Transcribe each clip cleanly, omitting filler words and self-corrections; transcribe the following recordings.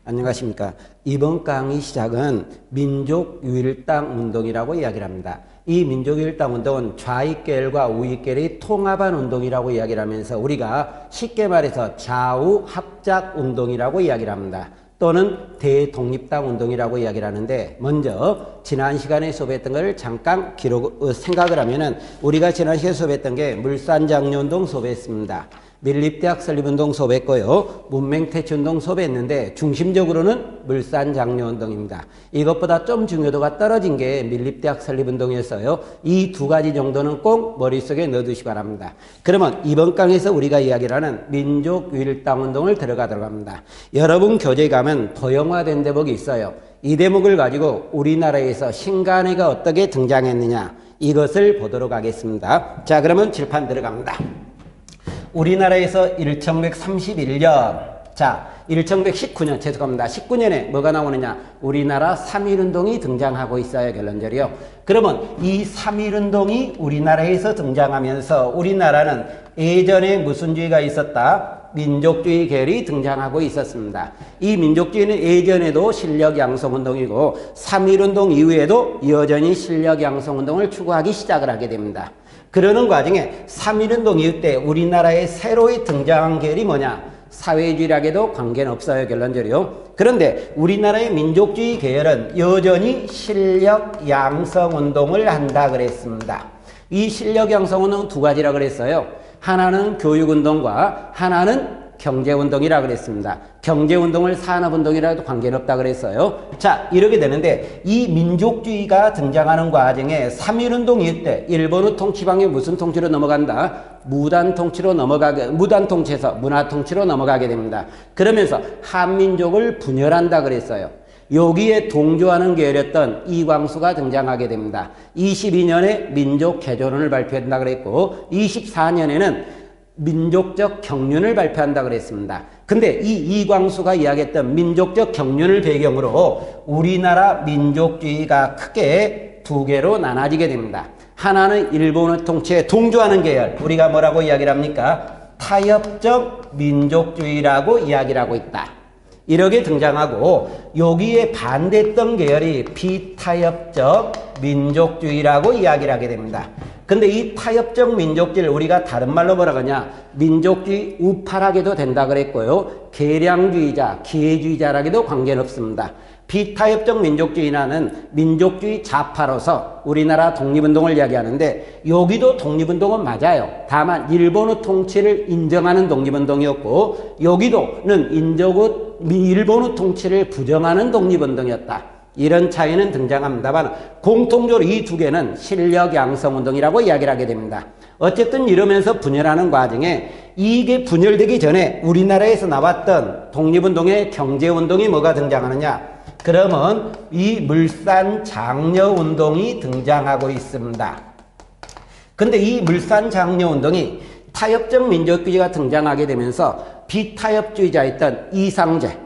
안녕하십니까. 이번 강의 시작은 민족유일당 운동이라고 이야기를 합니다. 이 민족유일당 운동은 좌익계열과 우익계열이 통합한 운동이라고 이야기를 하면서 우리가 쉽게 말해서 좌우합작 운동이라고 이야기를 합니다. 또는 대독립당 운동이라고 이야기를 하는데, 먼저 지난 시간에 수업했던 것을 잠깐 생각을 하면은, 우리가 지난 시간에 수업했던 게 물산장려운동 수업했습니다. 밀립대학 설립운동 수업했고요. 문맹퇴치운동 수업했는데 중심적으로는 물산장려운동입니다. 이것보다 좀 중요도가 떨어진 게 밀립대학 설립운동이었어요. 이 두 가지 정도는 꼭 머릿속에 넣어두시기 바랍니다. 그러면 이번 강에서 우리가 이야기를 하는 민족유일당운동을 들어가도록 합니다. 여러분 교재에 가면 도형화된 대목이 있어요. 이 대목을 가지고 우리나라에서 신간회가 어떻게 등장했느냐, 이것을 보도록 하겠습니다. 자, 그러면 칠판 들어갑니다. 우리나라에서 1131년, 자, 1119년, 죄송합니다. 19년에 뭐가 나오느냐? 우리나라 3.1운동이 등장하고 있어요, 결론적으로요. 그러면 이 3.1운동이 우리나라에서 등장하면서 우리나라는 예전에 무슨 주의가 있었다? 민족주의 계열이 등장하고 있었습니다. 이 민족주의는 예전에도 실력 양성운동이고 3.1운동 이후에도 여전히 실력 양성운동을 추구하기 시작을 하게 됩니다. 그러는 과정에 3.1운동 이후 때 우리나라에 새로이 등장한 계열이 뭐냐? 사회주의라고도 관계는 없어요, 결론적으로요. 그런데 우리나라의 민족주의 계열은 여전히 실력 양성운동을 한다 그랬습니다. 이 실력 양성운동은 두 가지라 그랬어요. 하나는 교육운동과 하나는 경제운동이라 그랬습니다. 경제운동을 산업운동이라도 관계는 없다 그랬어요. 자, 이렇게 되는데 이 민족주의가 등장하는 과정에 3.1운동 이후 때 일본의 통치방에 무슨 통치로 넘어간다? 무단 통치로 무단 통치에서 문화 통치로 넘어가게 됩니다. 그러면서 한민족을 분열한다 그랬어요. 여기에 동조하는 계열이었던 이광수가 등장하게 됩니다. 22년에 민족개조론을 발표한다 그랬고 24년에는 민족적 경륜을 발표한다 그랬습니다. 근데 이 이광수가 이야기했던 민족적 경륜을 배경으로 우리나라 민족주의가 크게 두 개로 나눠지게 됩니다. 하나는 일본의 통치에 동조하는 계열, 우리가 뭐라고 이야기를 합니까? 타협적 민족주의라고 이야기를 하고 있다. 이렇게 등장하고 여기에 반대했던 계열이 비타협적 민족주의라고 이야기를 하게 됩니다. 근데 이 타협적 민족주의를 우리가 다른 말로 뭐라고 하냐? 민족주의 우파라고도 된다 그랬고요. 계량주의자, 기회주의자라고도 관계는 없습니다. 비타협적 민족주의라는 민족주의 좌파로서 우리나라 독립운동을 이야기하는데 여기도 독립운동은 맞아요. 다만 일본의 통치를 인정하는 독립운동이었고 여기도는 일본의 통치를 부정하는 독립운동이었다. 이런 차이는 등장합니다만 공통적으로 이 두 개는 실력 양성운동이라고 이야기를 하게 됩니다. 어쨌든 이러면서 분열하는 과정에 이게 분열되기 전에 우리나라에서 나왔던 독립운동의 경제운동이 뭐가 등장하느냐? 그러면 이 물산장려운동이 등장하고 있습니다. 근데 이 물산장려운동이 타협적 민족주의가 등장하게 되면서 비타협주의자였던 이상제,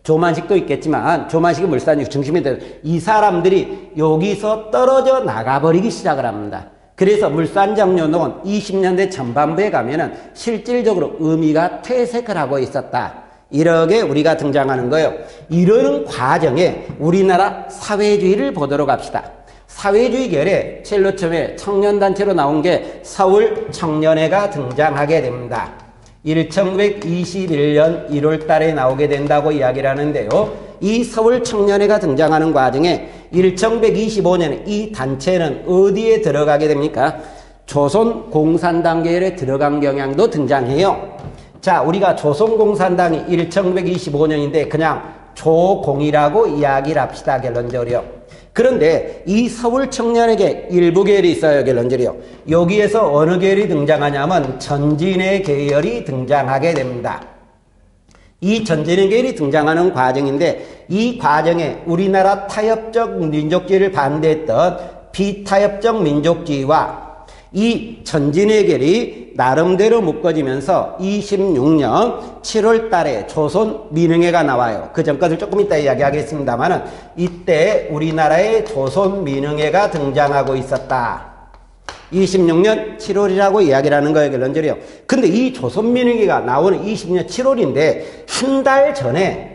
조만식도 있겠지만 조만식이 물산이 중심이 되는 이 사람들이 여기서 떨어져 나가버리기 시작을 합니다. 그래서 물산장려운동은 20년대 전반부에 가면은 실질적으로 의미가 퇴색을 하고 있었다. 이렇게 우리가 등장하는 거예요. 이러는 과정에 우리나라 사회주의를 보도록 합시다. 사회주의 계열에 제일 처음에 청년단체로 나온 게 서울 청년회가 등장하게 됩니다. 1921년 1월 달에 나오게 된다고 이야기를 하는데요. 이 서울 청년회가 등장하는 과정에 1925년에 이 단체는 어디에 들어가게 됩니까? 조선 공산당 계열에 들어간 경향도 등장해요. 자, 우리가 조선공산당이 1925년인데 그냥 조공이라고 이야기를 합시다, 결론적으로요. 그런데 이 서울 청년에게 일부 계열이 있어요, 결론적으로요. 여기에서 어느 계열이 등장하냐면 전진의 계열이 등장하게 됩니다. 이 전진의 계열이 등장하는 과정인데 이 과정에 우리나라 타협적 민족주의를 반대했던 비타협적 민족주의와 이 전진의 계열이 나름대로 묶어지면서 26년 7월 달에 조선 민흥회가 나와요. 그 전까지 조금 이따 이야기하겠습니다만은 이때 우리나라에 조선 민흥회가 등장하고 있었다. 26년 7월이라고 이야기를 하는 거예요, 결론적으로요. 근데 이 조선 민흥회가 나오는 26년 7월인데 한 달 전에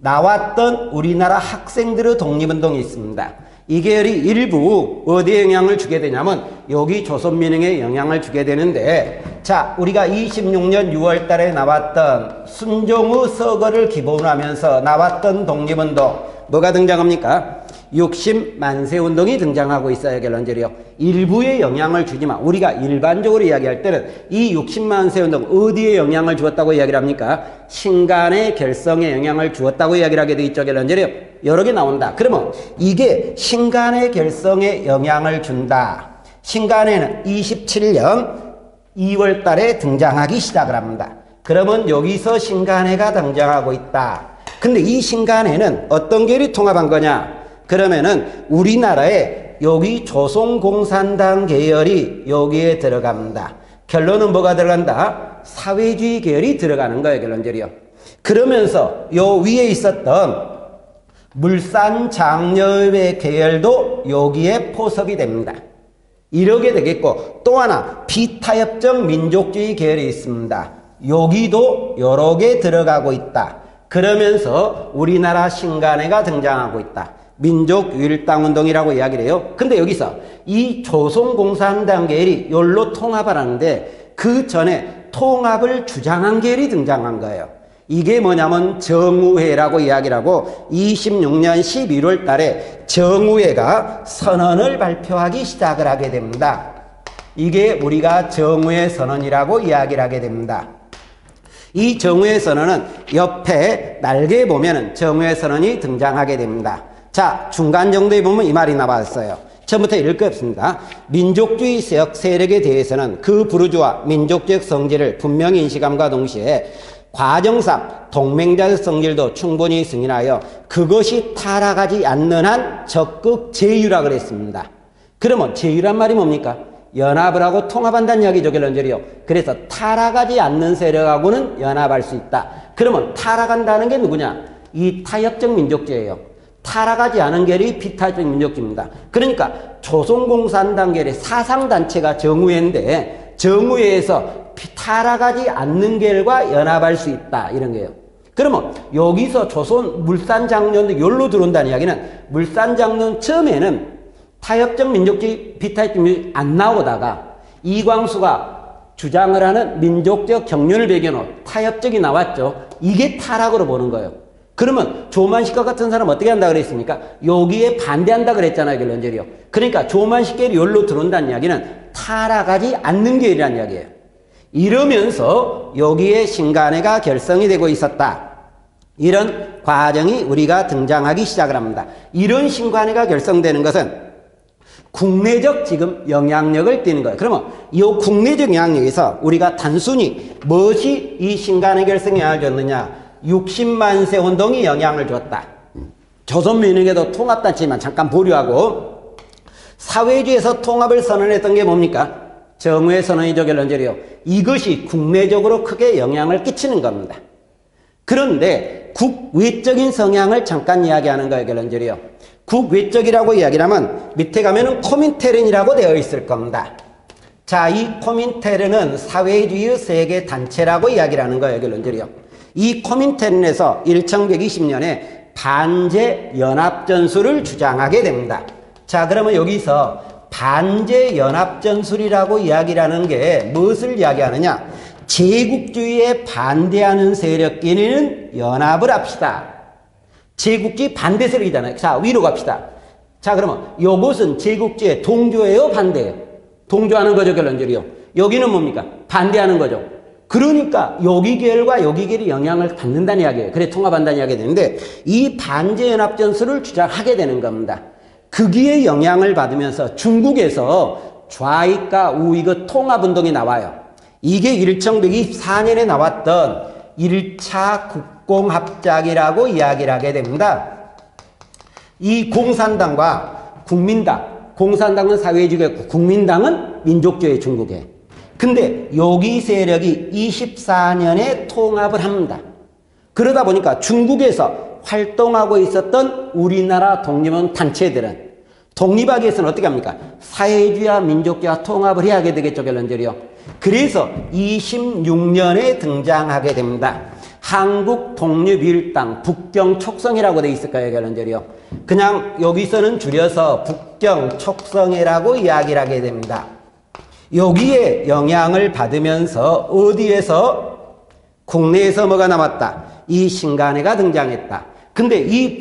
나왔던 우리나라 학생들의 독립운동이 있습니다. 이 계열이 일부 어디에 영향을 주게 되냐면 여기 조선민영에 영향을 주게 되는데, 자, 우리가 26년 6월 달에 나왔던 순종의 서거를 기본으로 하면서 나왔던 독립운동 뭐가 등장합니까? 60만세 운동이 등장하고 있어요. 결론적으로 일부에 영향을 주지만 우리가 일반적으로 이야기할 때는 이 60만세 운동 어디에 영향을 주었다고 이야기를 합니까? 신간의 결성에 영향을 주었다고 이야기를 하게 돼 있죠. 결론적으로 여러 개 나온다. 그러면 이게 신간의 결성에 영향을 준다. 신간에는 27년 2월 달에 등장하기 시작을 합니다. 그러면 여기서 신간회가 등장하고 있다. 근데 이 신간회는 어떤 계열이 통합한 거냐? 그러면은 우리나라에 여기 조선공산당 계열이 여기에 들어갑니다. 결론은 뭐가 들어간다? 사회주의 계열이 들어가는 거예요. 결론적으로. 그러면서 요 위에 있었던 물산장려회 계열도 여기에 포섭이 됩니다. 이렇게 되겠고, 또 하나 비타협적 민족주의 계열이 있습니다. 여기도 여러 개 들어가고 있다. 그러면서 우리나라 신간회가 등장하고 있다. 민족유일당운동이라고 이야기를 해요. 근데 여기서 이 조선공산당 계열이 열로 통합을 하는데 그 전에 통합을 주장한 계열이 등장한 거예요. 이게 뭐냐면 정우회라고 이야기를 하고 26년 11월 달에 정우회가 선언을 발표하기 시작을 하게 됩니다. 이게 우리가 정우회 선언이라고 이야기를 하게 됩니다. 이 정우회 선언은 옆에 날개에 보면은 정우회 선언이 등장하게 됩니다. 자, 중간 정도에 보면 이 말이 나왔어요. 처음부터 읽을 거 없습니다. 민족주의적 세력에 대해서는 그 부르주아 민족적 성질을 분명히 인식함과 동시에 과정상 동맹자적 성질도 충분히 승인하여 그것이 타락하지 않는 한 적극 제휴라 그랬습니다. 그러면 제휴란 말이 뭡니까? 연합을 하고 통합한다는 이야기죠. 결론적으로. 그래서 타락하지 않는 세력하고는 연합할 수 있다. 그러면 타락한다는 게 누구냐? 이 타협적 민족주의예요. 타락하지 않은 계열이 비타협적 민족주의입니다. 그러니까 조선공산당 계열의 사상단체가 정우회인데 정우회에서 타락하지 않는 계열과 연합할 수 있다. 이런 거예요. 그러면 여기서 조선 물산장려도 여기로 들어온다는 이야기는 물산장려 처음에는 타협적 민족주의, 비타협적 민족주의 안 나오다가 이광수가 주장을 하는 민족적 경륜을 배경으로 타협적이 나왔죠. 이게 타락으로 보는 거예요. 그러면 조만식과 같은 사람 어떻게 한다 그랬습니까? 여기에 반대한다 그랬잖아요. 결론적으로. 그러니까 조만식 계열이 여기로 들어온다는 이야기는 타락하지 않는 계열이라는 이야기예요. 이러면서 여기에 신간회가 결성이 되고 있었다. 이런 과정이 우리가 등장하기 시작을 합니다. 이런 신간회가 결성되는 것은 국내적 지금 영향력을 띠는 거예요. 그러면 이 국내적 영향력에서 우리가 단순히 무엇이 이 신간회 결성에 영향을 줬느냐? 60만세 운동이 영향을 줬다. 조선민영에도 통합단체지만 잠깐 보류하고 사회주의에서 통합을 선언했던 게 뭡니까? 정우회 선언이죠. 결론적으로. 이것이 국내적으로 크게 영향을 끼치는 겁니다. 그런데 국외적인 성향을 잠깐 이야기하는 거예요. 결론적으로. 국외적이라고 이야기를 하면 밑에 가면은 코민테른이라고 되어 있을 겁니다. 자, 이 코민테른은 사회주의 세계 단체라고 이야기를 하는 거예요. 결론적으로. 이 코민테른에서 1920년에 반제연합전술을 주장하게 됩니다. 자, 그러면 여기서 반제연합전술이라고 이야기를 하는 게 무엇을 이야기하느냐? 제국주의에 반대하는 세력끼리는 연합을 합시다. 제국주의 반대 세력이잖아요. 자, 위로 갑시다. 자, 그러면 이것은 제국주의에 동조해요? 반대해요? 동조하는 거죠. 결론적으로. 여기는 뭡니까? 반대하는 거죠. 그러니까 여기 계열과 여기 계열이 영향을 받는다는 이야기예요. 그래 통합한다는 이야기가 되는데 이 반제연합전술을 주장하게 되는 겁니다. 거기에 영향을 받으면서 중국에서 좌익과 우익의 통합운동이 나와요. 이게 1924년에 나왔던 1차 국공합작이라고 이야기를 하게 됩니다. 이 공산당과 국민당, 공산당은 사회주의고 국민당은 민족주의 중국에. 근데 여기 세력이 24년에 통합을 합니다. 그러다 보니까 중국에서 활동하고 있었던 우리나라 독립운 단체들은 독립하기 위해서는 어떻게 합니까? 사회주의와 민족주의와 통합을 해야 하게 되겠죠. 결론적으로. 그래서 26년에 등장하게 됩니다. 한국 독립일당 북경촉성회라고 돼 있을까요, 결론절이요? 그냥 여기서는 줄여서 북경촉성회라고 이야기를 하게 됩니다. 여기에 영향을 받으면서 어디에서? 국내에서 뭐가 남았다? 이 신간회가 등장했다. 근데 이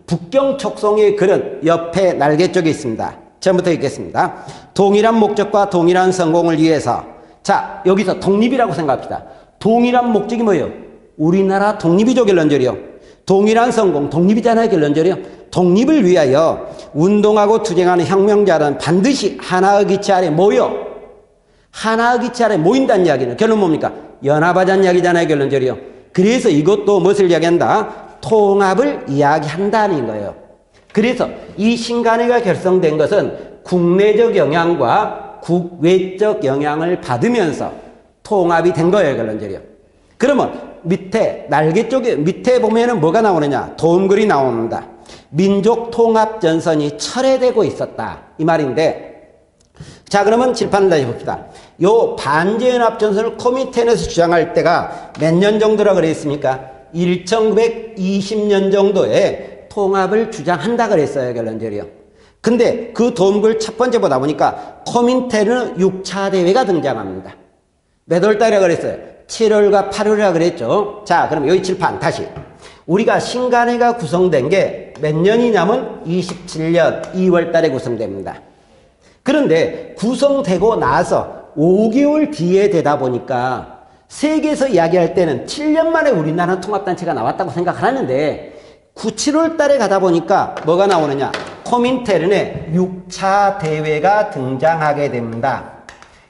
북경촉성의 글은 옆에 날개 쪽에 있습니다. 처음부터 읽겠습니다. 동일한 목적과 동일한 성공을 위해서. 자, 여기서 독립이라고 생각합시다. 동일한 목적이 뭐예요? 우리나라 독립이죠, 결론절이요. 동일한 성공, 독립이잖아요, 결론절이요. 독립을 위하여 운동하고 투쟁하는 혁명자는 반드시 하나의 기치 아래 모여. 하나의 기치 아래 모인다는 이야기는 결론 뭡니까? 연합하자는 이야기잖아요, 결론절이요. 그래서 이것도 무엇을 이야기한다? 통합을 이야기한다는 거예요. 그래서 이 신간회가 결성된 것은 국내적 영향과 국외적 영향을 받으면서 통합이 된 거예요, 결론절이요. 그러면 밑에 날개 쪽에 밑에 보면은 뭐가 나오느냐? 도움글이 나옵니다. 민족 통합 전선이 철회되고 있었다, 이 말인데, 자, 그러면 칠판을 다시 봅시다. 요 반제연합 전선을 코민테른에서 주장할 때가 몇 년 정도라 그랬습니까? 1920년 정도에 통합을 주장한다 그랬어요, 결론절이요. 근데 그 도움글 첫 번째 보다 보니까 코민테른 6차 대회가 등장합니다. 몇 월 달에 그랬어요? 7월과 8월이라 그랬죠. 자, 그럼 여기 칠판 다시. 우리가 신간회가 구성된 게 몇 년이냐면 27년 2월 달에 구성됩니다. 그런데 구성되고 나서 5개월 뒤에 되다 보니까 세계에서 이야기할 때는 7년 만에 우리나라 통합단체가 나왔다고 생각하는데 7월 달에 가다 보니까 뭐가 나오느냐? 코민테른의 6차 대회가 등장하게 됩니다.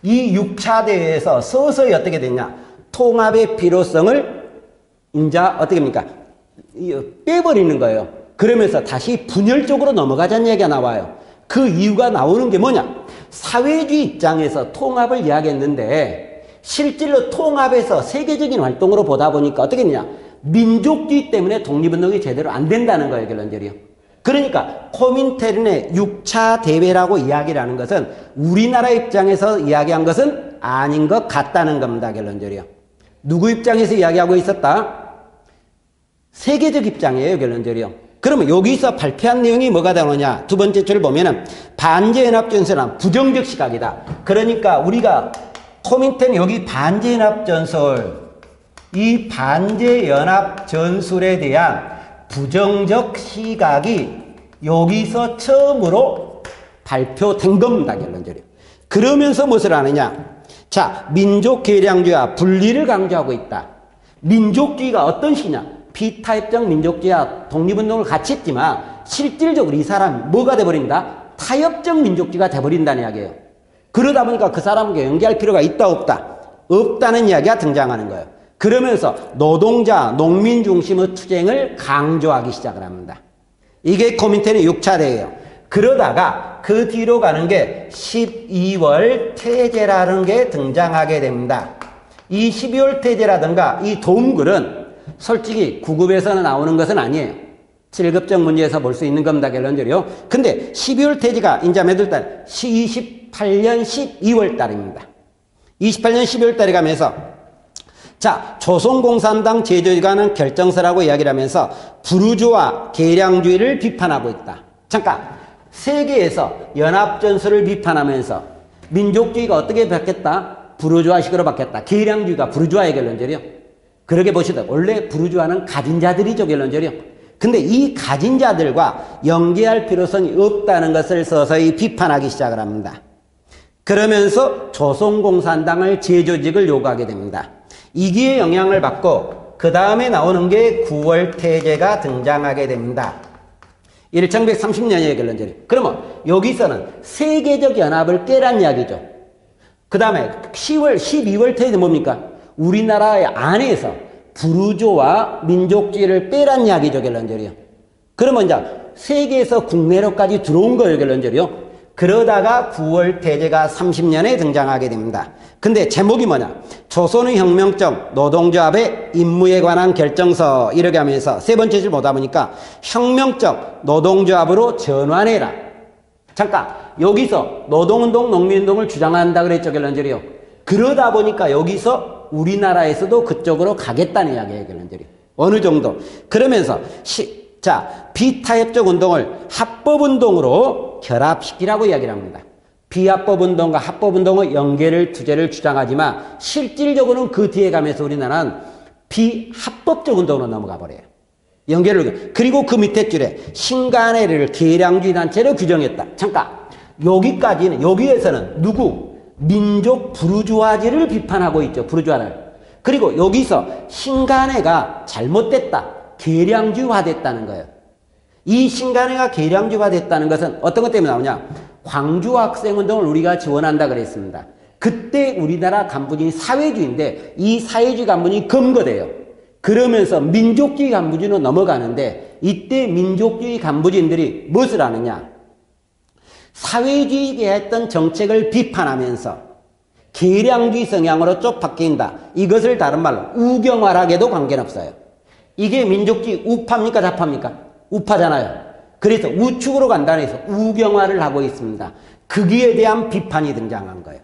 이 6차 대회에서 서서히 어떻게 됐냐? 통합의 필요성을 이제 어떻게 합니까? 빼버리는 거예요. 그러면서 다시 분열적으로 넘어가자는 얘기가 나와요. 그 이유가 나오는 게 뭐냐? 사회주의 입장에서 통합을 이야기했는데 실질로 통합에서 세계적인 활동으로 보다 보니까 어떻게 했냐? 민족주의 때문에 독립운동이 제대로 안 된다는 거예요, 결론절이요. 그러니까 코민테른의 6차 대회라고 이야기를 하는 것은 우리나라 입장에서 이야기한 것은 아닌 것 같다는 겁니다, 결론절이요. 누구 입장에서 이야기하고 있었다? 세계적 입장이에요, 결론절이요. 그러면 여기서 발표한 내용이 뭐가 나오느냐? 두 번째 줄을 보면은 반제연합전선은 부정적 시각이다. 그러니까 우리가 코민테른 여기 반제연합전술, 이 반제연합전술에 대한 부정적 시각이 여기서 처음으로 발표된 겁니다, 결론적으로. 그러면서 무엇을 하느냐? 자, 민족계량주의와 분리를 강조하고 있다. 민족주의가 어떤 시냐? 비타협적 민족주의와 독립운동을 같이 했지만 실질적으로 이 사람이 뭐가 돼버린다? 타협적 민족주의가 돼버린다는 이야기예요. 그러다 보니까 그 사람과 연계할 필요가 있다 없다? 없다는 이야기가 등장하는 거예요. 그러면서 노동자, 농민 중심의 투쟁을 강조하기 시작을 합니다. 이게 코민테른 6차 대회예요. 그러다가 그 뒤로 가는 게 12월 태제라는 게 등장하게 됩니다. 이 12월 태제라든가 이 도움글은 솔직히 9급에서는 나오는 것은 아니에요. 7급적 문제에서 볼 수 있는 겁니다, 결론적으로요. 근데 12월 태제가 이제 몇 월 달? 28년 12월 달입니다. 28년 12월 달에 가면서 자, 조선공산당 제조기관은 결정서라고 이야기를 하면서 부르주아 계량주의를 비판하고 있다. 잠깐, 세계에서 연합전술을 비판하면서 민족주의가 어떻게 바뀌었다? 부르주아식으로 바뀌었다. 계량주의가 부르주아의 결론절이요. 그러게 보시다. 원래 부르주아는 가진 자들이죠, 결론절이요. 근데 이 가진 자들과 연계할 필요성이 없다는 것을 서서히 비판하기 시작을 합니다. 그러면서 조선공산당을 재조직을 요구하게 됩니다. 이기의 영향을 받고 그 다음에 나오는 게 9월 태제가 등장하게 됩니다. 1930년의 결론절이. 그러면 여기서는 세계적 연합을 깨란 이야기죠. 그 다음에 10월, 12월 태제 뭡니까? 우리나라의 안에서 부르주아와 민족주의를 빼란 이야기죠, 결론절이요. 그러면 이제 세계에서 국내로까지 들어온 거예요, 결론절이요. 그러다가 9월 태제가 30년에 등장하게 됩니다. 근데 제목이 뭐냐? 조선의 혁명적 노동조합의 임무에 관한 결정서 이렇게 하면서 세 번째 줄 보다 보니까 혁명적 노동조합으로 전환해라. 잠깐, 여기서 노동운동, 농민운동을 주장한다 그랬죠, 결론절이요. 그러다 보니까 여기서 우리나라에서도 그쪽으로 가겠다는 이야기예요, 결론적으로. 어느 정도. 그러면서 자, 비타협적 운동을 합법운동으로 결합시키라고 이야기를 합니다. 비합법운동과 합법운동의 연계를 투제를 주장하지만 실질적으로는 그 뒤에 가면서 우리나라는 비합법적 운동으로 넘어가 버려요. 연계를. 그리고 그 밑에 줄에 신간회를 계량주의 단체로 규정했다. 잠깐. 여기까지는, 여기에서는 누구? 민족 부르주아지를 비판하고 있죠. 부르주아를. 그리고 여기서 신간회가 잘못됐다. 계량주의화됐다는 거예요. 이 신간회가 계량주의화됐다는 것은 어떤 것 때문에 나오냐? 광주 학생운동을 우리가 지원한다 그랬습니다. 그때 우리나라 간부진이 사회주의인데 이 사회주의 간부진이 검거돼요. 그러면서 민족주의 간부진으로 넘어가는데 이때 민족주의 간부진들이 무엇을 하느냐? 사회주의에 했던 정책을 비판하면서 계량주의 성향으로 쭉 바뀐다. 이것을 다른 말로 우경화락에도 관계는 없어요. 이게 민족주의 우파입니까? 좌파입니까? 우파잖아요. 그래서 우측으로 간다고 해서 우경화를 하고 있습니다. 거기에 대한 비판이 등장한 거예요.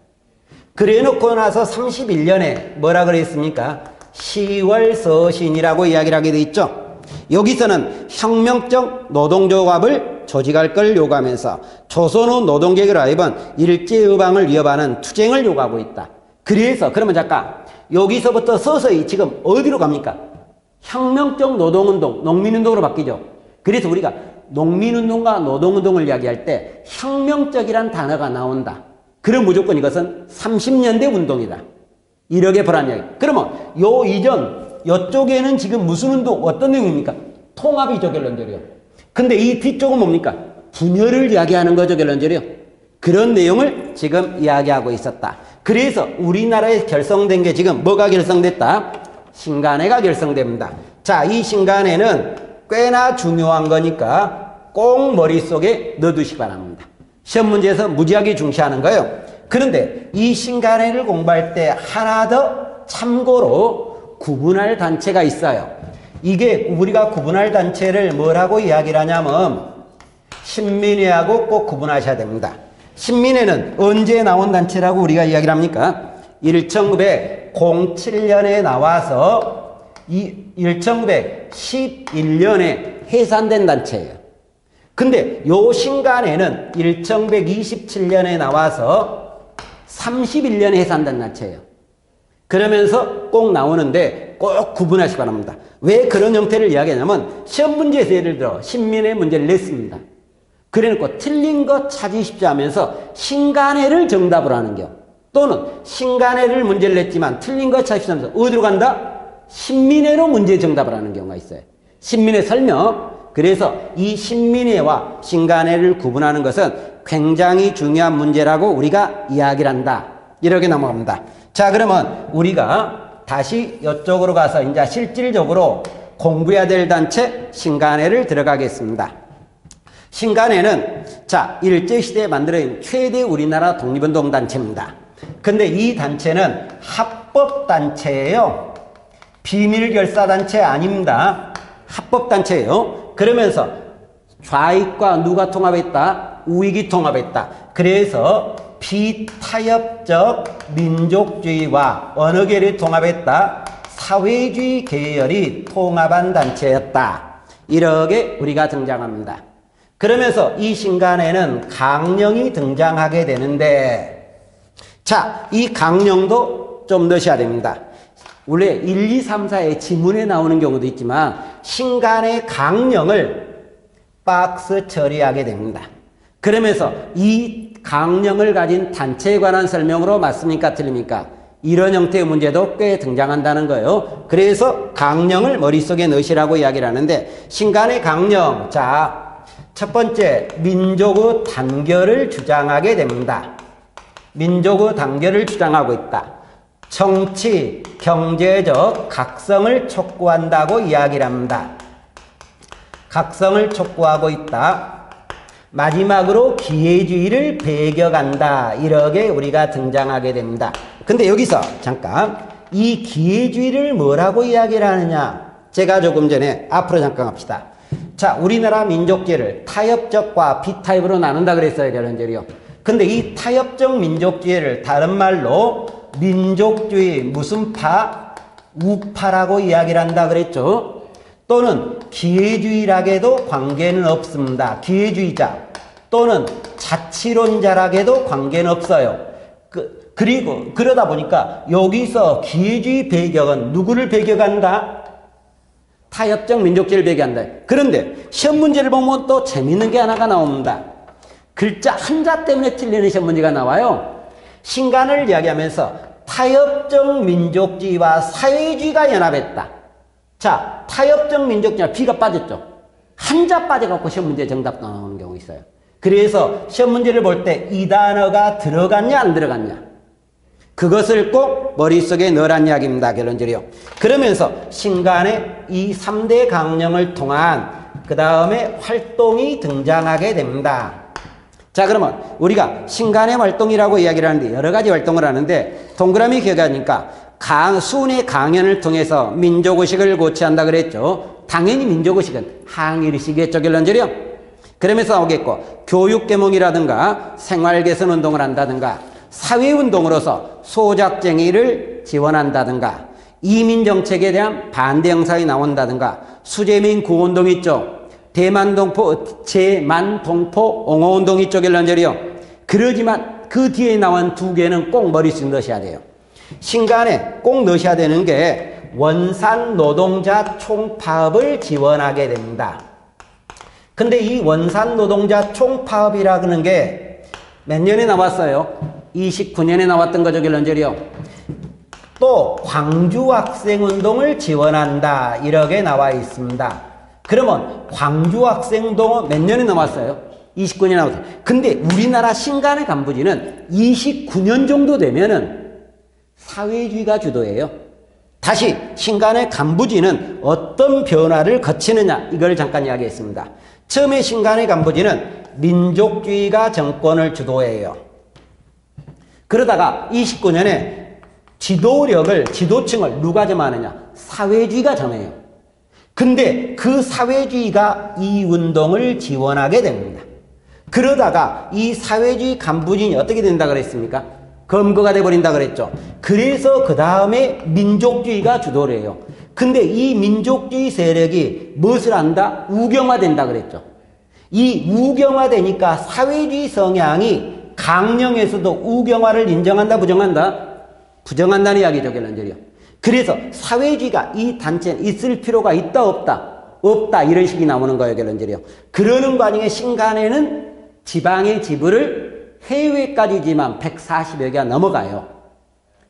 그래 놓고 나서 31년에 뭐라 그랬습니까? 10월 서신이라고 이야기를 하게 돼 있죠. 여기서는 혁명적 노동조합을 조직할 걸 요구하면서 조선후 노동계획을 하여번 일제의방을 위협하는 투쟁을 요구하고 있다. 그래서 그러면 잠깐 여기서부터 서서히 지금 어디로 갑니까? 혁명적 노동운동, 농민운동으로 바뀌죠. 그래서 우리가 농민운동과 노동운동을 이야기할 때 혁명적이란 단어가 나온다. 그럼 무조건 이것은 30년대 운동이다. 이렇게 보란 이야기. 그러면 요 이전 이쪽에는 지금 무슨 운동, 어떤 내용입니까? 통합이죠, 결론적으로요. 근데 이 뒤쪽은 뭡니까? 분열을 이야기하는 거죠, 결론적으로요. 그런 내용을 지금 이야기하고 있었다. 그래서 우리나라에 결성된 게 지금 뭐가 결성됐다? 신간회가 결성됩니다. 자, 이 신간회는 꽤나 중요한 거니까 꼭 머릿속에 넣어두시기 바랍니다. 시험 문제에서 무지하게 중시하는 거예요. 그런데 이 신간회를 공부할 때 하나 더 참고로 구분할 단체가 있어요. 이게 우리가 구분할 단체를 뭐라고 이야기를 하냐면 신민회하고 꼭 구분하셔야 됩니다. 신민회는 언제 나온 단체라고 우리가 이야기를 합니까? 1907년에 나와서 1911년에 해산된 단체예요. 근데 요 신간회는 1927년에 나와서 31년에 해산된 단체예요. 그러면서 꼭 나오는데 꼭 구분하시기 바랍니다. 왜 그런 형태를 이야기하냐면 시험 문제에서 예를 들어 신민회 문제를 냈습니다. 그래놓고 틀린 거 찾으십시오 하면서 신간회를 정답으로 하는 경우 또는 신간회를 문제를 냈지만 틀린 거 찾으십시오 하면서 어디로 간다? 신민회로 문제 정답을 하는 경우가 있어요. 신민회 설명. 그래서 이 신민회와 신간회를 구분하는 것은 굉장히 중요한 문제라고 우리가 이야기를 한다. 이렇게 넘어갑니다. 자, 그러면 우리가 다시 이쪽으로 가서 이제 실질적으로 공부해야 될 단체 신간회를 들어가겠습니다. 신간회는 자, 일제시대에 만들어진 최대 우리나라 독립운동 단체입니다. 근데 이 단체는 합법단체예요. 비밀결사단체 아닙니다. 합법단체예요. 그러면서 좌익과 누가 통합했다? 우익이 통합했다. 그래서 비타협적 민족주의와 어느 계열이 통합했다? 사회주의 계열이 통합한 단체였다. 이렇게 우리가 등장합니다. 그러면서 이 신간회는 강령이 등장하게 되는데 자, 이 강령도 좀 넣으셔야 됩니다. 원래 1, 2, 3, 4의 지문에 나오는 경우도 있지만 신간의 강령을 박스 처리하게 됩니다. 그러면서 이 강령을 가진 단체에 관한 설명으로 맞습니까? 틀립니까? 이런 형태의 문제도 꽤 등장한다는 거예요. 그래서 강령을 머릿속에 넣으시라고 이야기를 하는데 신간의 강령, 자, 첫 번째 민족의 단결을 주장하게 됩니다. 민족의 단결을 주장하고 있다. 정치, 경제적 각성을 촉구한다고 이야기를 합니다. 각성을 촉구하고 있다. 마지막으로 기회주의를 배격한다. 이렇게 우리가 등장하게 됩니다. 근데 여기서 잠깐 이 기회주의를 뭐라고 이야기를 하느냐? 제가 조금 전에 앞으로 잠깐 갑시다. 자, 우리나라 민족주의를 타협적과 비타협으로 나눈다 그랬어요, 결론적으로요. 근데 이 타협적 민족주의를 다른 말로 민족주의 무슨 파? 우파라고 이야기를 한다 그랬죠. 또는 기회주의락에도 관계는 없습니다. 기회주의자 또는 자치론자락에도 관계는 없어요. 그리고 그러다 보니까 여기서 기회주의 배격은 누구를 배격한다? 타협적 민족주의를 배격한다. 그런데 시험 문제를 보면 또 재밌는 게 하나가 나옵니다. 글자 한자 때문에 틀리는 시험 문제가 나와요. 신간을 이야기하면서 타협적 민족주의와 사회주의가 연합했다. 자, 타협적 민족주의와 비가 빠졌죠. 한자 빠져갖고 시험 문제 정답 나오는 경우 있어요. 그래서 시험 문제를 볼 때 이 단어가 들어갔냐 안 들어갔냐 그것을 꼭 머릿속에 넣으란 이야기입니다. 결론적으로요. 그러면서 신간의 이 3대 강령을 통한 그 다음에 활동이 등장하게 됩니다. 자, 그러면 우리가 신간의 활동이라고 이야기를 하는데 여러 가지 활동을 하는데 동그라미 기억하니까 수운의 강연을 통해서 민족의식을 고취한다 그랬죠. 당연히 민족의식은 항일의식이겠죠. 결론적으로요. 그러면서 나오겠고 교육계몽이라든가 생활개선운동을 한다든가 사회운동으로서 소작쟁이를 지원한다든가 이민정책에 대한 반대 영상이 나온다든가 수재민 구운동 있죠. 대만동포, 제만동포 옹호운동 있죠. 결론적으로요. 그러지만 그 뒤에 나온 두 개는 꼭 머릿속에 넣으셔야 돼요. 신간에 꼭 넣으셔야 되는 게 원산 노동자 총파업을 지원하게 됩니다. 근데 이 원산 노동자 총파업이라 그러는 게 몇 년에 나왔어요? 29년에 나왔던 거죠. 결론적으로요. 또 광주 학생운동을 지원한다 이렇게 나와 있습니다. 그러면 광주 학생운동은 몇 년에 나왔어요? 29년에 나왔어요. 근데 우리나라 신간의 간부지는 29년 정도 되면은 사회주의가 주도예요. 다시 신간의 간부지는 어떤 변화를 거치느냐 이걸 잠깐 이야기했습니다. 처음에 신간의 간부지는 민족주의가 정권을 주도해요. 그러다가 29년에 지도층을 누가 점하느냐? 사회주의가 정해요. 근데 그 사회주의가 이 운동을 지원하게 됩니다. 그러다가 이 사회주의 간부진이 어떻게 된다 그랬습니까? 검거가 돼버린다 그랬죠. 그래서 그 다음에 민족주의가 주도를 해요. 근데 이 민족주의 세력이 무엇을 한다? 우경화된다 그랬죠. 이 우경화되니까 사회주의 성향이 강령에서도 우경화를 인정한다 부정한다? 부정한다는 이야기죠. 결론적으로요. 그래서 사회주의가 이 단체는 있을 필요가 있다 없다? 없다 이런 식이 나오는 거예요. 결론적으로요. 그러는 과정에 신간에는 지방의 지부를 해외까지지만 140여 개가 넘어가요.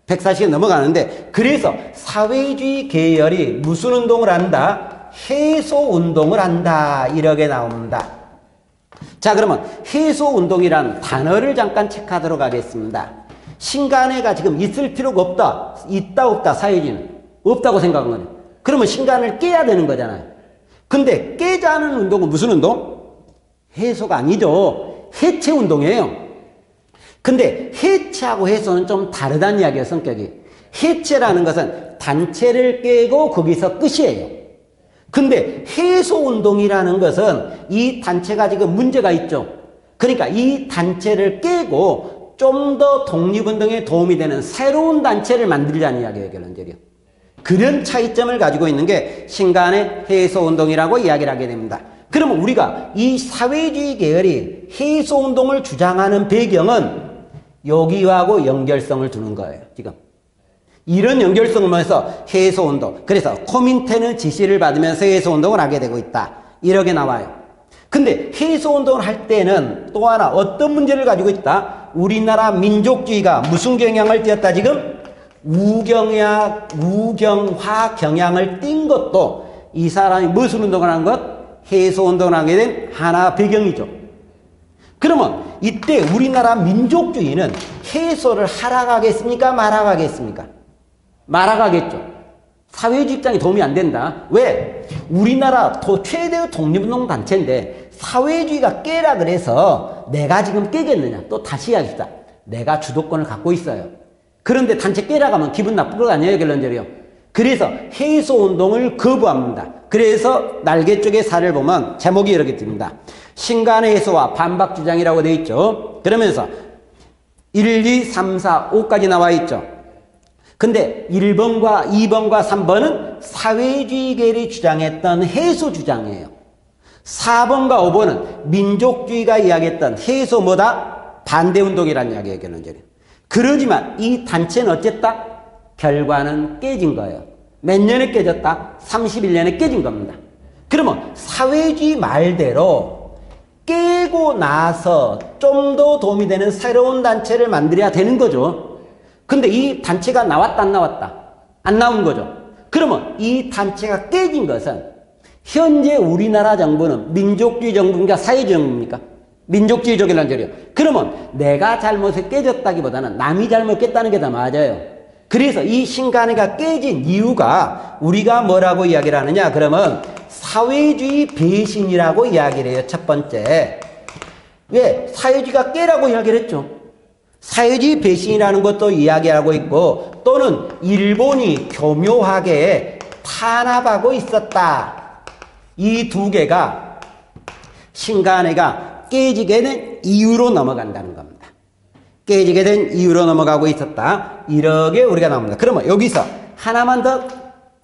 140개 넘어가는데 그래서 사회주의 계열이 무슨 운동을 한다? 해소운동을 한다 이렇게 나옵니다. 자, 그러면 해소운동이라는 단어를 잠깐 체크하도록 하겠습니다. 신간회가 지금 있을 필요가 없다. 있다 없다 사회주의는 없다고 생각한 거죠. 그러면 신간을 깨야 되는 거잖아요. 근데 깨자는 운동은 무슨 운동? 해소가 아니죠. 해체운동이에요. 근데 해체하고 해소는 좀 다르다는 이야기예요. 성격이. 해체라는 것은 단체를 깨고 거기서 끝이에요. 근데 해소운동이라는 것은 이 단체가 지금 문제가 있죠. 그러니까 이 단체를 깨고 좀 더 독립운동에 도움이 되는 새로운 단체를 만들자는 이야기예요. 결론적으로. 그런 차이점을 가지고 있는 게 신간의 해소운동이라고 이야기를 하게 됩니다. 그러면 우리가 이 사회주의 계열이 해소운동을 주장하는 배경은 여기하고 연결성을 두는 거예요. 지금. 이런 연결성을 보면서 해소운동. 그래서 코민테는 지시를 받으면서 해소운동을 하게 되고 있다. 이렇게 나와요. 근데 해소운동을 할 때는 또 하나 어떤 문제를 가지고 있다? 우리나라 민족주의가 무슨 경향을 띄었다 지금? 우경화 경향을 띈 것도 이 사람이 무슨 운동을 한 것? 해소운동을 하게 된 하나 배경이죠. 그러면 이때 우리나라 민족주의는 해소를 하러 가겠습니까? 말아 가겠습니까? 말아 가겠죠. 사회주의 입장에 도움이 안 된다. 왜? 우리나라 최대의 독립운동 단체인데 사회주의가 깨라 그래서 내가 지금 깨겠느냐? 또 다시 이야기합시다. 내가 주도권을 갖고 있어요. 그런데 단체 깨라 가면 기분 나쁠 거 아니에요. 결론적으로요. 그래서 해소운동을 거부합니다. 그래서 날개 쪽의 살을 보면 제목이 이렇게 듭니다. 신간의 해소와 반박주장이라고 되어 있죠. 그러면서 1, 2, 3, 4, 5까지 나와 있죠. 근데 1번과 2번과 3번은 사회주의 계열이 주장했던 해소 주장이에요. 4번과 5번은 민족주의가 이야기했던 해소 뭐다? 반대운동이라는 이야기예요, 결론적으로. 그러지만 이 단체는 어쨌다? 결과는 깨진 거예요. 몇 년에 깨졌다? 31년에 깨진 겁니다. 그러면 사회주의 말대로 깨고 나서 좀 더 도움이 되는 새로운 단체를 만들어야 되는 거죠. 근데 이 단체가 나왔다 안 나왔다? 안 나온 거죠. 그러면 이 단체가 깨진 것은 현재 우리나라 정부는 민족주의 정부입니까? 사회주의 정부입니까? 민족주의 정부란 소리예요. 그러면 내가 잘못해 깨졌다기보다는 남이 잘못 깼다는 게 더 맞아요. 그래서 이 신간회가 깨진 이유가 우리가 뭐라고 이야기를 하느냐? 그러면 사회주의 배신이라고 이야기를 해요. 첫 번째. 왜? 사회주의가 깨라고 이야기를 했죠. 사회주의 배신이라는 것도 이야기하고 있고 또는 일본이 교묘하게 탄압하고 있었다. 이 두 개가 신간회가 깨지게 된 이유로 넘어간다는 겁니다. 깨지게 된 이유로 넘어가고 있었다. 이렇게 우리가 나옵니다. 그러면 여기서 하나만 더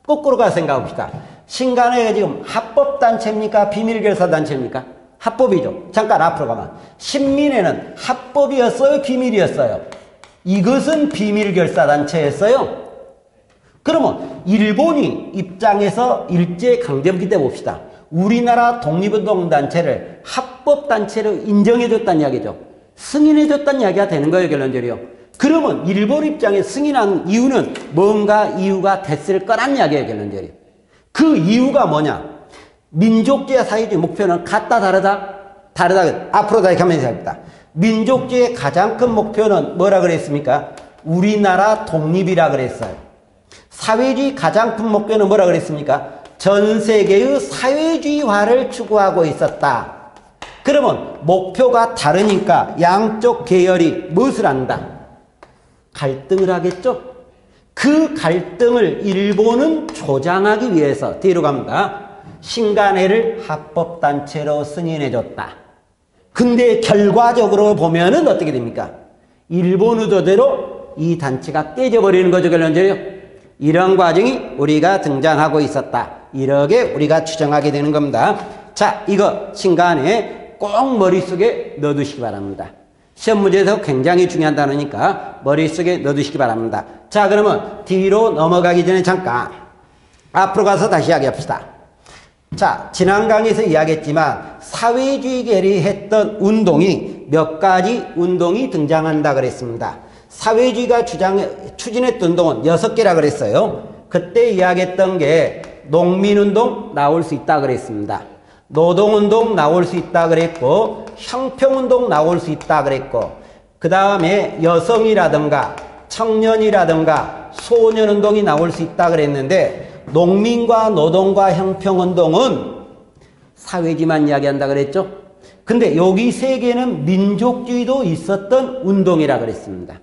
거꾸로 가서 생각해 봅시다. 신간회가 지금 합법단체입니까? 비밀결사단체입니까? 합법이죠. 잠깐 앞으로 가면 신민회는 합법이었어요? 비밀이었어요? 이것은 비밀결사단체였어요. 그러면 일본이 입장에서 일제강점기 때 봅시다. 우리나라 독립운동단체를 합법단체로 인정해줬다는 이야기죠. 승인해줬다는 이야기가 되는 거예요, 결론적으로. 그러면 일본 입장에 승인한 이유는 뭔가 이유가 됐을 거란 이야기예요, 결론적으로. 그 이유가 뭐냐? 민족주의 사회주의 목표는 같다 다르다? 다르다. 앞으로 다시 가면서 합니다. 민족주의의 가장 큰 목표는 뭐라 그랬습니까? 우리나라 독립이라 그랬어요. 사회주의 가장 큰 목표는 뭐라 그랬습니까? 전 세계의 사회주의화를 추구하고 있었다. 그러면 목표가 다르니까 양쪽 계열이 무엇을 한다? 갈등을 하겠죠? 그 갈등을 일본은 조장하기 위해서 뒤로 갑니다. 신간회를 합법단체로 승인해줬다. 근데 결과적으로 보면은 어떻게 됩니까? 일본 의도대로 이 단체가 깨져버리는 거죠, 결론적으로. 이런 과정이 우리가 등장하고 있었다. 이렇게 우리가 추정하게 되는 겁니다. 자, 이거 신간회 꼭 머릿속에 넣어두시기 바랍니다. 시험 문제에서 굉장히 중요한 단어니까 머릿속에 넣어두시기 바랍니다. 자, 그러면 뒤로 넘어가기 전에 잠깐 앞으로 가서 다시 이야기합시다. 자, 지난 강의에서 이야기했지만 사회주의 계열이 했던 운동이 몇 가지 운동이 등장한다 그랬습니다. 사회주의가 추진했던 운동은 6개라 그랬어요. 그때 이야기했던 게 농민운동 나올 수 있다 그랬습니다. 노동운동 나올 수 있다 그랬고 형평운동 나올 수 있다 그랬고 그 다음에 여성이라든가 청년이라든가 소년운동이 나올 수 있다 그랬는데 농민과 노동과 형평운동은 사회주의만 이야기한다 그랬죠. 근데 여기 세 개는 민족주의도 있었던 운동이라 그랬습니다.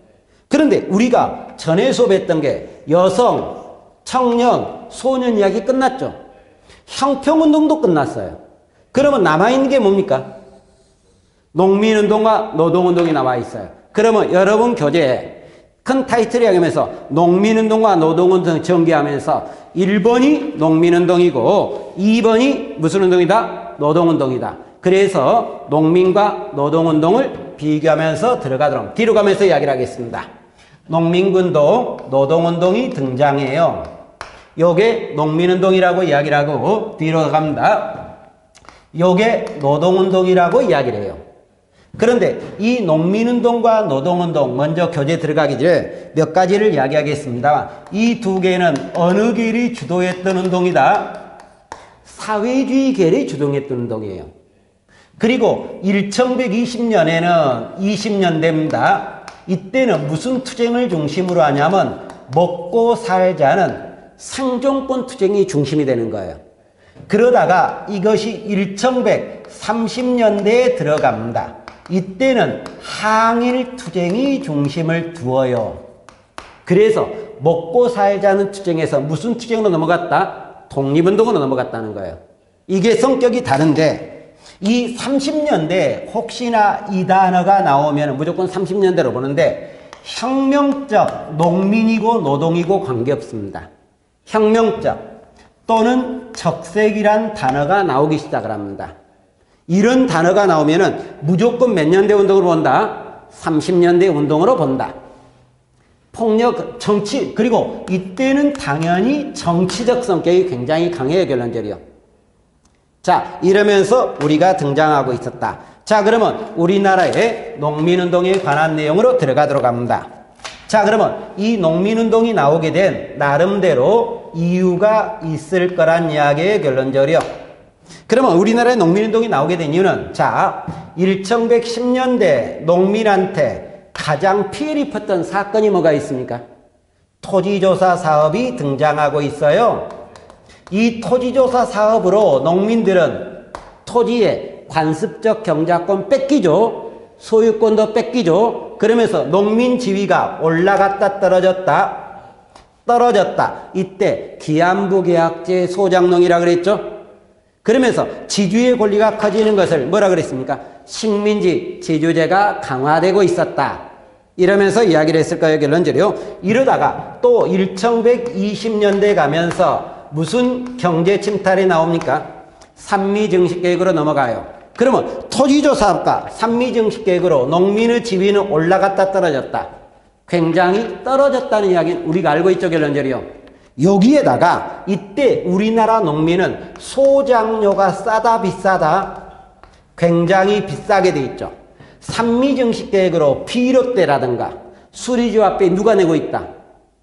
그런데 우리가 전에 수업했던 게 여성, 청년, 소년 이야기 끝났죠. 형평운동도 끝났어요. 그러면 남아있는 게 뭡니까? 농민운동과 노동운동이 남아 있어요. 그러면 여러분 교재에 큰 타이틀을 이야기하면서 농민운동과 노동운동 전개하면서 1번이 농민운동이고 2번이 무슨 운동이다? 노동운동이다. 그래서 농민과 노동운동을 비교하면서 들어가도록 뒤로 가면서 이야기를 하겠습니다. 농민운동, 노동운동이 등장해요. 요게 농민운동이라고 이야기를 하고 뒤로 갑니다. 요게 노동운동이라고 이야기를 해요. 그런데 이 농민운동과 노동운동 먼저 교재 들어가기 전에 몇 가지를 이야기하겠습니다. 이 두 개는 어느 계열이 주도했던 운동이다? 사회주의 계열이 주도했던 운동이에요. 그리고 1120년에는 20년대입니다. 이때는 무슨 투쟁을 중심으로 하냐면 먹고 살자는 생존권 투쟁이 중심이 되는 거예요. 그러다가 이것이 1130년대에 들어갑니다. 이때는 항일 투쟁이 중심을 두어요. 그래서 먹고 살자는 투쟁에서 무슨 투쟁으로 넘어갔다? 독립운동으로 넘어갔다는 거예요. 이게 성격이 다른데 이 30년대 혹시나 이 단어가 나오면 무조건 30년대로 보는데 혁명적 농민이고 노동이고 관계없습니다. 혁명적 또는 적색이란 단어가 나오기 시작을 합니다. 이런 단어가 나오면은 무조건 몇 년대 운동으로 본다? 30년대 운동으로 본다. 폭력, 정치, 그리고 이때는 당연히 정치적 성격이 굉장히 강해요, 결론적으로. 자, 이러면서 우리가 등장하고 있었다. 자, 그러면 우리나라의 농민운동에 관한 내용으로 들어가도록 합니다. 자, 그러면 이 농민운동이 나오게 된 나름대로 이유가 있을 거란 이야기의 결론적으로. 그러면 우리나라의 농민운동이 나오게 된 이유는, 자, 1910년대 농민한테 가장 피해를 입었던 사건이 뭐가 있습니까? 토지조사 사업이 등장하고 있어요. 이 토지조사 사업으로 농민들은 토지의 관습적 경작권 뺏기죠. 소유권도 뺏기죠. 그러면서 농민 지위가 올라갔다 떨어졌다. 이때 기한부계약제 소장농이라 그랬죠. 그러면서 지주의 권리가 커지는 것을 뭐라 그랬습니까? 식민지 지주제가 강화되고 있었다. 이러면서 이야기를 했을 거예요, 결론적으로. 이러다가 또 1920년대 가면서 무슨 경제 침탈이 나옵니까? 산미증식계획으로 넘어가요. 그러면 토지조사업과 산미증식계획으로 농민의 지위는 올라갔다 떨어졌다. 굉장히 떨어졌다는 이야기는 우리가 알고 있죠, 결론적으로. 여기에다가 이때 우리나라 농민은 소장료가 싸다 비싸다? 굉장히 비싸게 돼 있죠. 산미증식계획으로 비료대라든가 수리조합비 누가 내고 있다?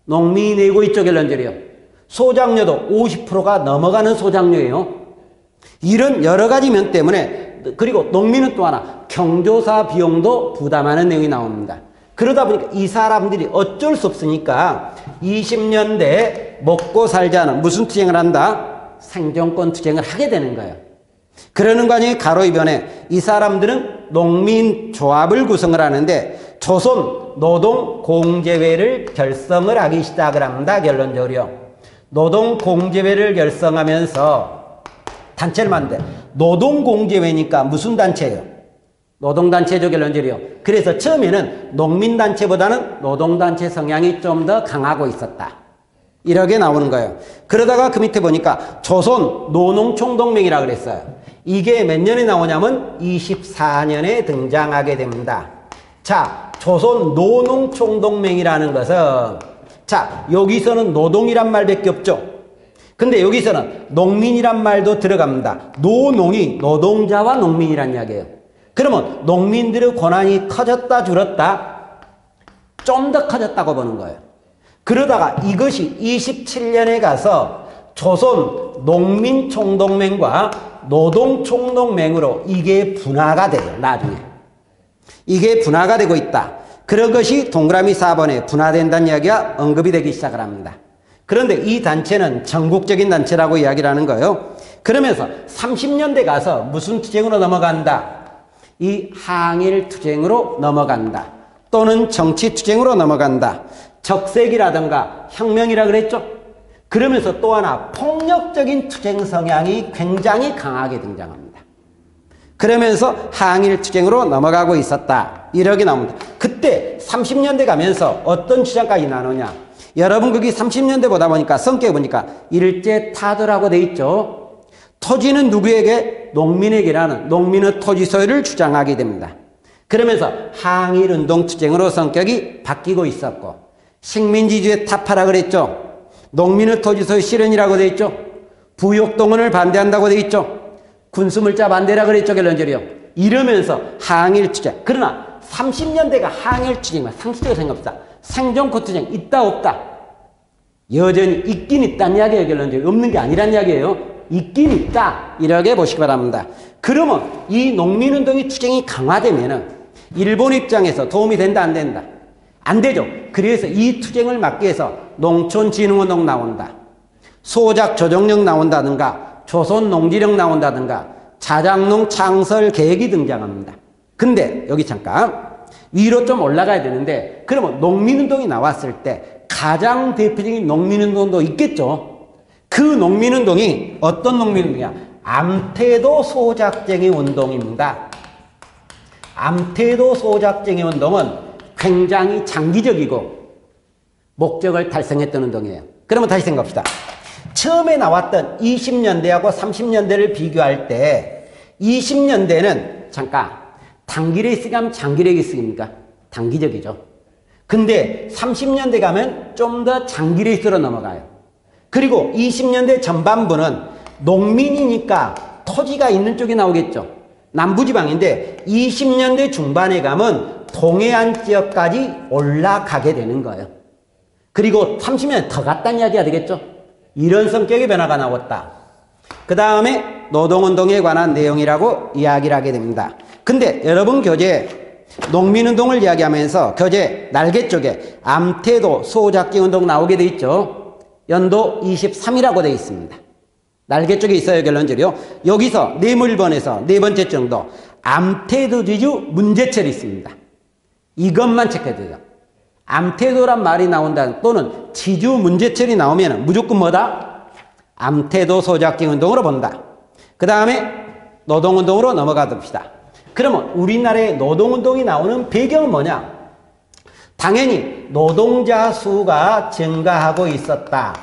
농민이 내고 있죠, 결론적으로. 소장료도 50%가 넘어가는 소장료예요. 이런 여러 가지 면 때문에, 그리고 농민은 또 하나 경조사 비용도 부담하는 내용이 나옵니다. 그러다 보니까 이 사람들이 어쩔 수 없으니까 20년대에 먹고 살자는 무슨 투쟁을 한다? 생존권 투쟁을 하게 되는 거예요. 그러는 과정에 가로이변에 이 사람들은 농민조합을 구성을 하는데 조선 노동공제회를 결성을 하기 시작을 합니다. 결론적으로. 노동공제회를 결성하면서 단체를 만드는데 노동공제회니까 무슨 단체예요? 노동단체죠, 결론적으로. 그래서 처음에는 농민단체보다는 노동단체 성향이 좀 더 강하고 있었다. 이렇게 나오는 거예요. 그러다가 그 밑에 보니까 조선 노농총동맹이라고 그랬어요. 이게 몇 년에 나오냐면 24년에 등장하게 됩니다. 자, 조선 노농총동맹이라는 것은, 자, 여기서는 노동이란 말밖에 없죠. 근데 여기서는 농민이란 말도 들어갑니다. 노농이 노동자와 농민이란 이야기예요. 그러면 농민들의 권한이 커졌다 줄었다? 좀 더 커졌다고 보는 거예요. 그러다가 이것이 27년에 가서 조선 농민총동맹과 노동총동맹으로 이게 분화가 돼요. 나중에. 이게 분화가 되고 있다. 그런 것이 동그라미 4번에 분화된다는 이야기가 언급이 되기 시작을 합니다. 그런데 이 단체는 전국적인 단체라고 이야기를 하는 거예요. 그러면서 30년대 가서 무슨 투쟁으로 넘어간다? 이 항일 투쟁으로 넘어간다. 또는 정치 투쟁으로 넘어간다. 적색이라든가 혁명이라 그랬죠. 그러면서 또 하나 폭력적인 투쟁 성향이 굉장히 강하게 등장합니다. 그러면서 항일 투쟁으로 넘어가고 있었다. 이렇게 나옵니다. 그때 30년대 가면서 어떤 주장까지 나누냐. 여러분 거기 30년대 보다 보니까 성격에 보니까 일제 타도라고 돼 있죠. 토지는 누구에게? 농민에게라는 농민의 토지 소유를 주장하게 됩니다. 그러면서 항일운동 투쟁으로 성격이 바뀌고 있었고, 식민지주의 타파라 그랬죠. 농민의 토지 소유 실현이라고 돼 있죠. 부역동원을 반대한다고 돼 있죠. 군수물자 반대라 그랬죠, 결론적으로. 이러면서 항일 투쟁. 그러나 30년대가 항일 투쟁만 상식적으로 생각합시다. 생존권 투쟁 있다 없다? 여전히 있긴 있다는 이야기예요, 결론적으로. 없는 게 아니란 이야기예요. 있긴 있다. 이렇게 보시기 바랍니다. 그러면 이 농민운동의 투쟁이 강화되면은 일본 입장에서 도움이 된다, 안 된다? 안 되죠. 그래서 이 투쟁을 막기 위해서 농촌진흥운동 나온다. 소작조정령 나온다든가 조선농지령 나온다든가 자장농 창설 계획이 등장합니다. 근데 여기 잠깐 위로 좀 올라가야 되는데, 그러면 농민운동이 나왔을 때 가장 대표적인 농민운동도 있겠죠. 그 농민운동이 어떤 농민운동이야? 암태도 소작쟁이 운동입니다. 암태도 소작쟁이 운동은 굉장히 장기적이고 목적을 달성했던 운동이에요. 그러면 다시 생각합시다. 처음에 나왔던 20년대하고 30년대를 비교할 때 20년대는 잠깐 단기력이 쓰기면 장기력이 쓰깁니까? 단기적이죠. 근데 30년대 가면 좀 더 장기력이 쓰러 넘어가요. 그리고 20년대 전반부는 농민이니까 토지가 있는 쪽이 나오겠죠. 남부지방인데 20년대 중반에 가면 동해안 지역까지 올라가게 되는 거예요. 그리고 30년 더 갔다는 이야기가 되겠죠. 이런 성격의 변화가 나왔다. 그 다음에 노동운동에 관한 내용이라고 이야기를 하게 됩니다. 근데 여러분 교재 농민운동을 이야기하면서 교재 날개 쪽에 암태도 소작기 운동 나오게 돼 있죠. 연도 23이라고 되어 있습니다. 날개 쪽에 있어요. 결론적으로 여기서 뇌물번에서 네 번째 정도 암태도지주 문제철이 있습니다. 이것만 체크해야 돼요. 암태도란 말이 나온다 또는 지주 문제철이 나오면 무조건 뭐다? 암태도 소작기 운동으로 본다. 그 다음에 노동운동으로 넘어가 봅시다. 그러면 우리나라의 노동운동이 나오는 배경은 뭐냐? 당연히 노동자 수가 증가하고 있었다.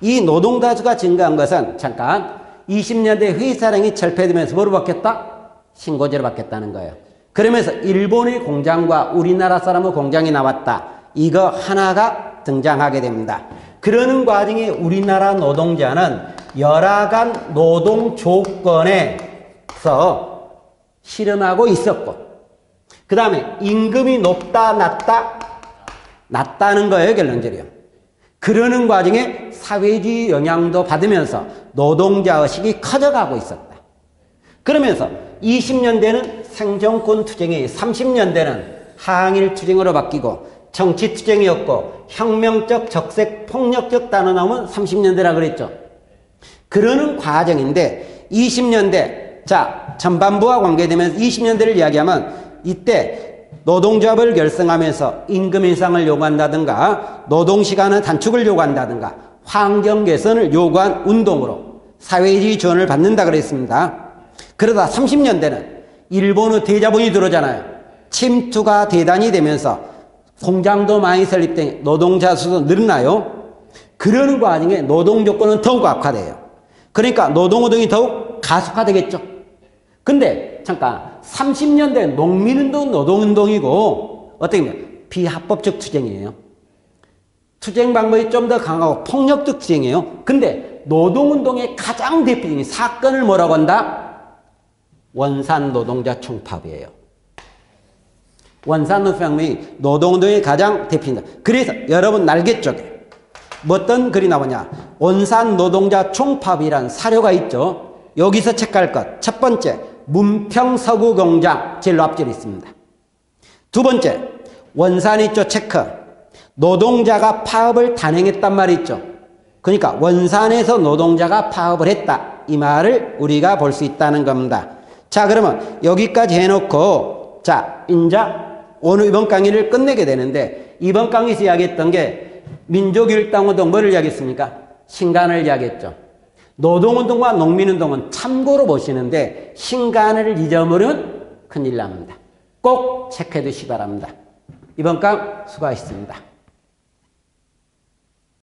이 노동자 수가 증가한 것은 잠깐 20년대 회사령이 철폐되면서 뭐로 바뀌었다? 신고제로 바뀌었다는 거예요. 그러면서 일본의 공장과 우리나라 사람의 공장이 나왔다. 이거 하나가 등장하게 됩니다. 그러는 과정에 우리나라 노동자는 열악한 노동 조건에서 실험하고 있었고 그 다음에 임금이 높다 낮다? 낮다는 거예요. 결론적으로. 그러는 과정에 사회주의 영향도 받으면서 노동자의식이 커져가고 있었다. 그러면서 20년대는 생존권 투쟁이 30년대는 항일 투쟁으로 바뀌고 정치 투쟁이었고 혁명적 적색 폭력적 단어 나오면 30년대라 그랬죠. 그러는 과정인데 20년대 자 전반부와 관계되면서 20년대를 이야기하면 이때 노동조합을 결성하면서 임금 인상을 요구한다든가 노동시간의 단축을 요구한다든가 환경 개선을 요구한 운동으로 사회주의 지원을 받는다 그랬습니다. 그러다 30년대는 일본의 대자본이 들어오잖아요. 침투가 대단히 되면서 공장도 많이 설립돼 노동자 수도 늘어나요. 그러는 과정에 노동 조건은 더욱 악화돼요. 그러니까 노동운동이 더욱 가속화되겠죠. 근데 잠깐 30년대 농민운동 노동운동이고 어떻게 보면 비합법적 투쟁이에요. 투쟁 방법이 좀 더 강하고 폭력적 투쟁이에요. 근데 노동운동의 가장 대표적인 사건을 뭐라고 한다? 원산 노동자 총파업이에요. 원산 노동혁명이 노동운동의 가장 대표입니다. 그래서 여러분 날개 쪽에 어떤 글이 나오냐? 원산 노동자 총파업이라는 사료가 있죠. 여기서 체크할 것. 첫 번째, 문평서구 공장 제일 앞줄에 있습니다. 두 번째, 원산이 있죠. 체크. 노동자가 파업을 단행했단 말이 있죠. 그러니까 원산에서 노동자가 파업을 했다. 이 말을 우리가 볼 수 있다는 겁니다. 자, 그러면 여기까지 해놓고 자, 이제 오늘 이번 강의를 끝내게 되는데 이번 강의에서 이야기했던 게 민족일당운동 뭐를 이야기했습니까? 신간을 이야기했죠. 노동운동과 농민운동은 참고로 보시는데 신간을 잊어버리면 큰일 납니다. 꼭 체크해 두시기 바랍니다. 이번 강 수고하셨습니다.